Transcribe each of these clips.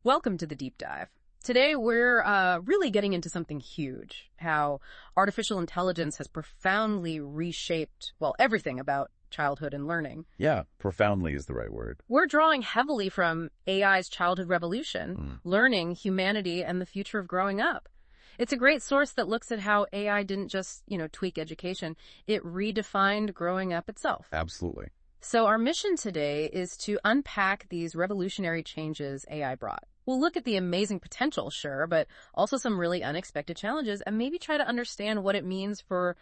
Welcome to the deep dive. Today, we're really getting into something huge, how artificial intelligence has profoundly reshaped, well, everything about childhood and learning. Yeah, profoundly is the right word. We're drawing heavily from AI's childhood revolution, learning, humanity, and the future of growing up. It's a great source that looks at how AI didn't just, tweak education. It redefined growing up itself. Absolutely. So our mission today is to unpack these revolutionary changes AI brought. We'll look at the amazing potential, sure, but also some really unexpected challenges and maybe try to understand what it means for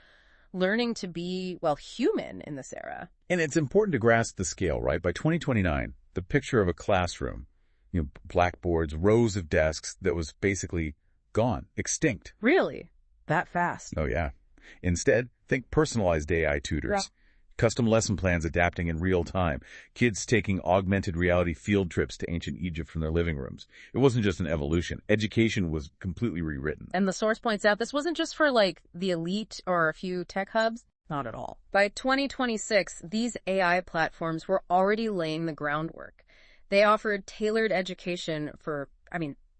learning to be, well, human in this era. And it's important to grasp the scale, right? By 2029, the picture of a classroom, blackboards, rows of desks that was basically gone, extinct. Really? That fast? Oh, yeah. Instead, think personalized AI tutors. Yeah. Custom lesson plans adapting in real time. Kids taking augmented reality field trips to ancient Egypt from their living rooms. It wasn't just an evolution. Education was completely rewritten. And the source points out this wasn't just for, the elite or a few tech hubs. Not at all. By 2026, these AI platforms were already laying the groundwork. They offered tailored education for,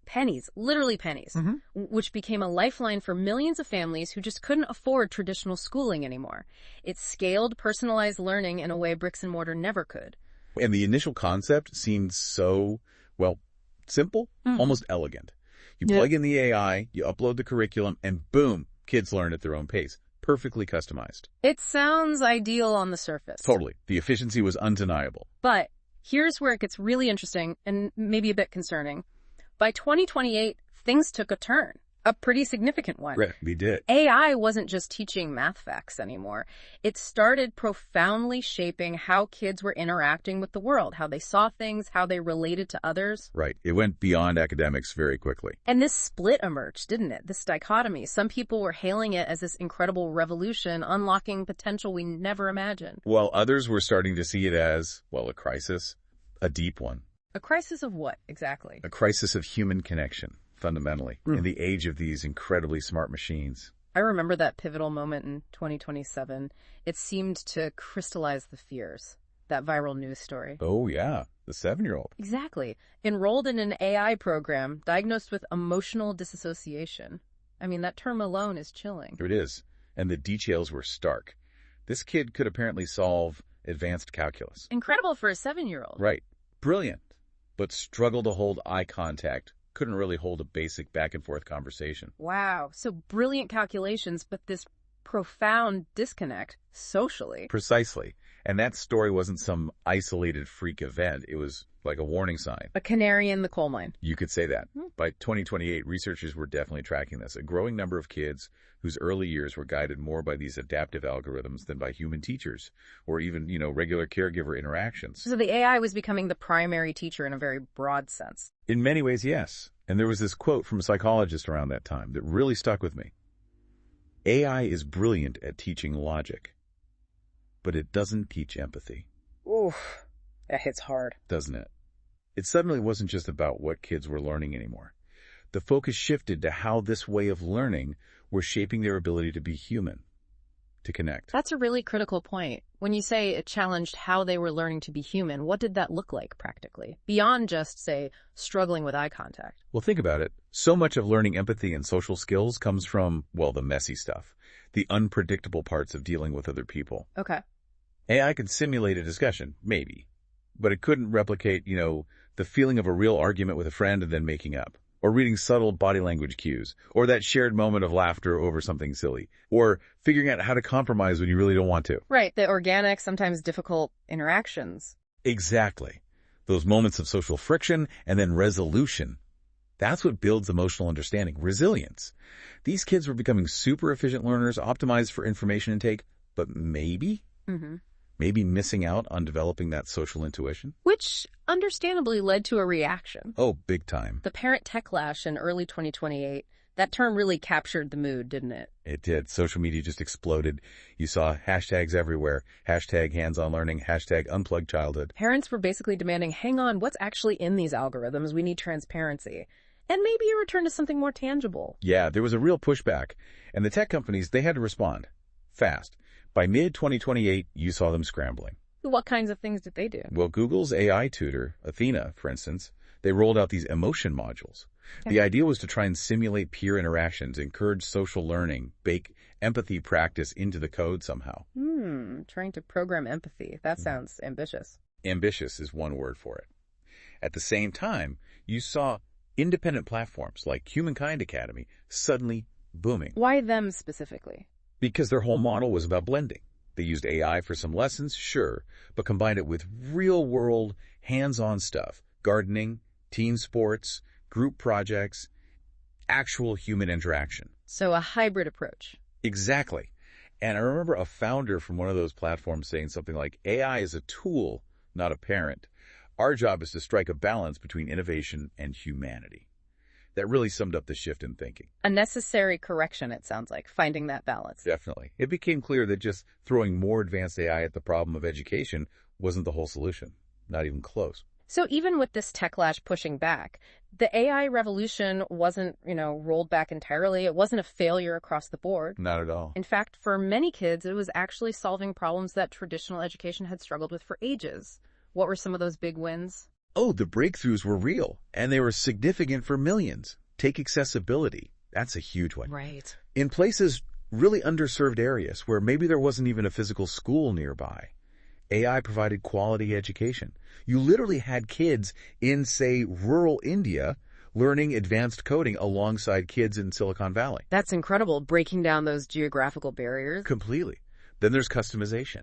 pennies, literally pennies, which became a lifeline for millions of families who just couldn't afford traditional schooling anymore. It scaled personalized learning in a way bricks and mortar never could. And the initial concept seemed so, simple, almost elegant. You plug in the AI, you upload the curriculum, and boom, kids learn at their own pace. Perfectly customized. It sounds ideal on the surface. Totally. The efficiency was undeniable. But here's where it gets really interesting and maybe a bit concerning. By 2028, things took a turn, a pretty significant one. Right, we did. AI wasn't just teaching math facts anymore. It started profoundly shaping how kids were interacting with the world, how they saw things, how they related to others. Right. It went beyond academics very quickly. And this split emerged, didn't it? This dichotomy. Some people were hailing it as this incredible revolution, unlocking potential we never imagined. While others were starting to see it as, a crisis, a deep one. A crisis of what, exactly? A crisis of human connection, fundamentally, in the age of these incredibly smart machines. I remember that pivotal moment in 2027. It seemed to crystallize the fears. That viral news story. Oh, yeah. The 7-year-old. Exactly. Enrolled in an AI program, diagnosed with emotional disassociation. That term alone is chilling. It is. And the details were stark. This kid could apparently solve advanced calculus. Incredible for a 7-year-old. Right. Brilliant. But struggled to hold eye contact. Couldn't really hold a basic back-and-forth conversation. Wow. So brilliant calculations, but this profound disconnect socially. Precisely. And that story wasn't some isolated freak event. It was like a warning sign. A canary in the coal mine. You could say that. By 2028, researchers were definitely tracking this. A growing number of kids whose early years were guided more by these adaptive algorithms than by human teachers or even, regular caregiver interactions. So the AI was becoming the primary teacher in a very broad sense. In many ways, yes. And there was this quote from a psychologist around that time that really stuck with me. AI is brilliant at teaching logic, but it doesn't teach empathy. Oof, that hits hard. Doesn't it? It suddenly wasn't just about what kids were learning anymore. The focus shifted to how this way of learning was shaping their ability to be human, to connect. That's a really critical point. When you say it challenged how they were learning to be human, what did that look like practically? Beyond just, say, struggling with eye contact. Well, think about it. So much of learning empathy and social skills comes from, the messy stuff, the unpredictable parts of dealing with other people. Okay. AI could simulate a discussion, maybe, but it couldn't replicate, the feeling of a real argument with a friend and then making up, or reading subtle body language cues, or that shared moment of laughter over something silly, or figuring out how to compromise when you really don't want to. Right, the organic, sometimes difficult interactions. Exactly. Those moments of social friction and then resolution. That's what builds emotional understanding, resilience. These kids were becoming super efficient learners, optimized for information intake, but maybe missing out on developing that social intuition. Which understandably led to a reaction. Oh, big time. The parent techlash in early 2028, that term really captured the mood, didn't it? It did. Social media just exploded. You saw hashtags everywhere. Hashtag hands-on learning, hashtag unplugged childhood. Parents were basically demanding, hang on, what's actually in these algorithms? We need transparency. And maybe a return to something more tangible. Yeah, there was a real pushback. And the tech companies, they had to respond. Fast. By mid-2028, you saw them scrambling. What kinds of things did they do? Well, Google's AI tutor, Athena, for instance, They rolled out these emotion modules. Okay. The idea was to try and simulate peer interactions, encourage social learning, bake empathy practice into the code somehow. Trying to program empathy. That sounds ambitious. Ambitious is one word for it. At the same time, you saw independent platforms like Humankind Academy suddenly booming. Why them specifically? Because their whole model was about blending. They used AI for some lessons, sure, but combined it with real-world, hands-on stuff, gardening, team sports, group projects, actual human interaction. So a hybrid approach. Exactly. And I remember a founder from one of those platforms saying something like, AI is a tool, not a parent. Our job is to strike a balance between innovation and humanity. That really summed up the shift in thinking. A necessary correction, it sounds like, finding that balance. Definitely. It became clear that just throwing more advanced AI at the problem of education wasn't the whole solution. Not even close. So even with this techlash pushing back, the AI revolution wasn't, rolled back entirely. It wasn't a failure across the board. Not at all. In fact, for many kids, it was actually solving problems that traditional education had struggled with for ages. What were some of those big wins? Oh, the breakthroughs were real, and they were significant for millions. Take accessibility. That's a huge one. Right. In places, really underserved areas where maybe there wasn't even a physical school nearby, AI provided quality education. You literally had kids in, say, rural India learning advanced coding alongside kids in Silicon Valley. That's incredible, breaking down those geographical barriers. Completely. Then there's customization.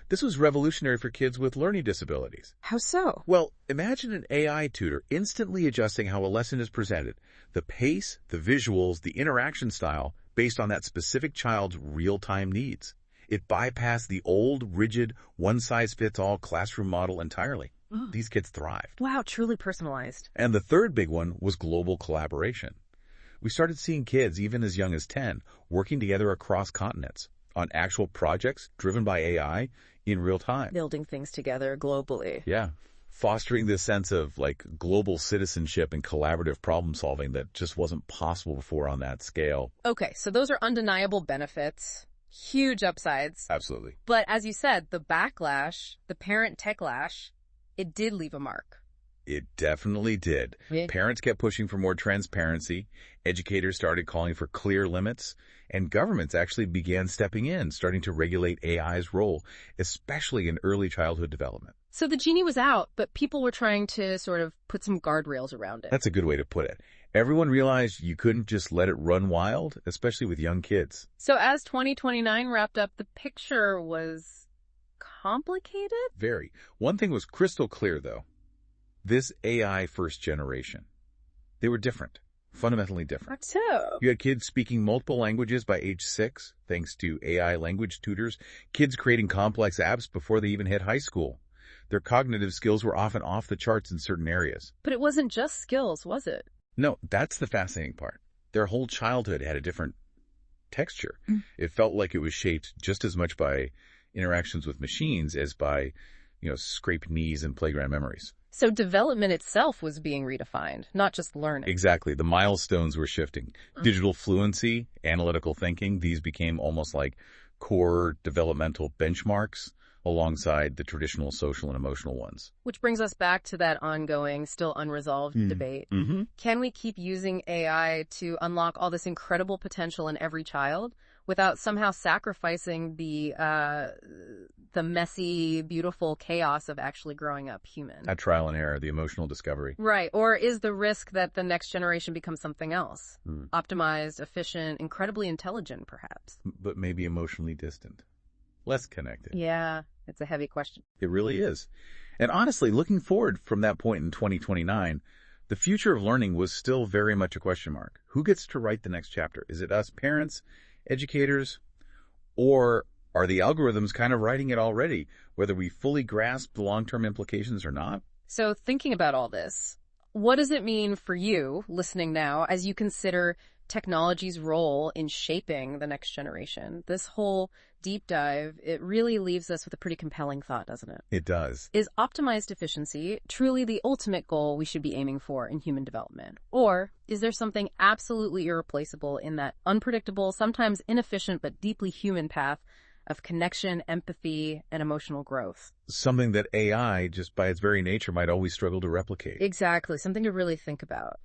This was revolutionary for kids with learning disabilities. How so? Well, imagine an AI tutor instantly adjusting how a lesson is presented, the pace, the visuals, the interaction style, based on that specific child's real-time needs. It bypassed the old, rigid, one-size-fits-all classroom model entirely. These kids thrived. Wow, truly personalized. And the third big one was global collaboration. We started seeing kids, even as young as 10, working together across continents on actual projects driven by AI in real time. Building things together globally. Yeah. Fostering this sense of global citizenship and collaborative problem solving that just wasn't possible before on that scale. Okay, so those are undeniable benefits, huge upsides. Absolutely. But as you said, the backlash, the parent techlash, it did leave a mark. It definitely did. Yeah. Parents kept pushing for more transparency, educators started calling for clear limits, and governments actually began stepping in, starting to regulate AI's role, especially in early childhood development. So the genie was out, but people were trying to sort of put some guardrails around it. That's a good way to put it. Everyone realized you couldn't just let it run wild, especially with young kids. So as 2029 wrapped up, the picture was complicated? Very. One thing was crystal clear, though. This AI first generation, they were different, fundamentally different. So, You had kids speaking multiple languages by age 6, thanks to AI language tutors, kids creating complex apps before they even hit high school. Their cognitive skills were often off the charts in certain areas. but it wasn't just skills, was it? No, that's the fascinating part. Their whole childhood had a different texture. It felt like it was shaped just as much by interactions with machines as by, scraped knees and playground memories. So development itself was being redefined, not just learning. Exactly. The milestones were shifting. Digital fluency, analytical thinking, these became almost like core developmental benchmarks alongside the traditional social and emotional ones. Which brings us back to that ongoing, still unresolved debate. Mm-hmm. Can we keep using AI to unlock all this incredible potential in every child without somehow sacrificing the messy, beautiful chaos of actually growing up human? That trial and error, the emotional discovery. Right. Or is the risk that the next generation becomes something else? Optimized, efficient, incredibly intelligent, perhaps? But maybe emotionally distant. Less connected. Yeah, it's a heavy question. It really is. And honestly, looking forward from that point in 2029, the future of learning was still very much a question mark. Who gets to write the next chapter? Is it us parents, educators, or are the algorithms kind of writing it already, whether we fully grasp the long-term implications or not? So thinking about all this, what does it mean for you, listening now, as you consider technology's role in shaping the next generation? This whole deep dive, it really leaves us with a pretty compelling thought, doesn't it? It does. Is optimized efficiency truly the ultimate goal we should be aiming for in human development? Or is there something absolutely irreplaceable in that unpredictable, sometimes inefficient, but deeply human path of connection, empathy, and emotional growth. Something that AI, just by its very nature, might always struggle to replicate. Exactly, something to really think about.